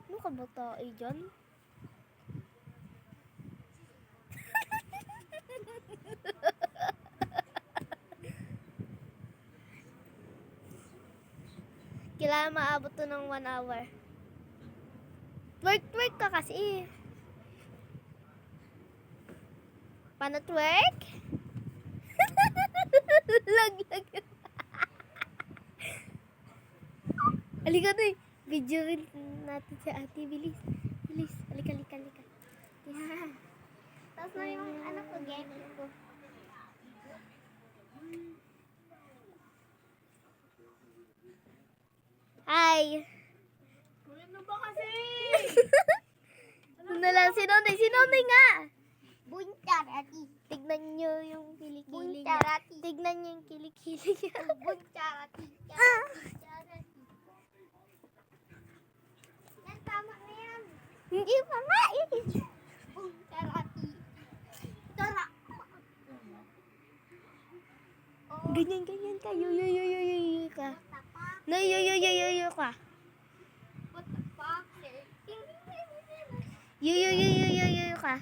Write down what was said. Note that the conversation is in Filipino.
Ano ka ba tayo dyan? Kailangan maabot to ng 1 hour. Twerk ka kasi. Paano twerk? Laglag. Halika na eh. Video natin si ate. Bilis. Bilis. Halika. Yeah. Tapos na yung anak ko, gaming ko. Hi. Kulit na ba kasi? Ano na lang si Nonay nga. Buncharati. Tignan nyo yung kilikili niya. Buncharati. Tignan nyo yung kilikili niya. Buncharati. Yan, tama na yan. Hindi pa nga eh. Buncharati. Tara. Ganyan ka. Yo ka. No, yo ka. What the fuck? Yo ka.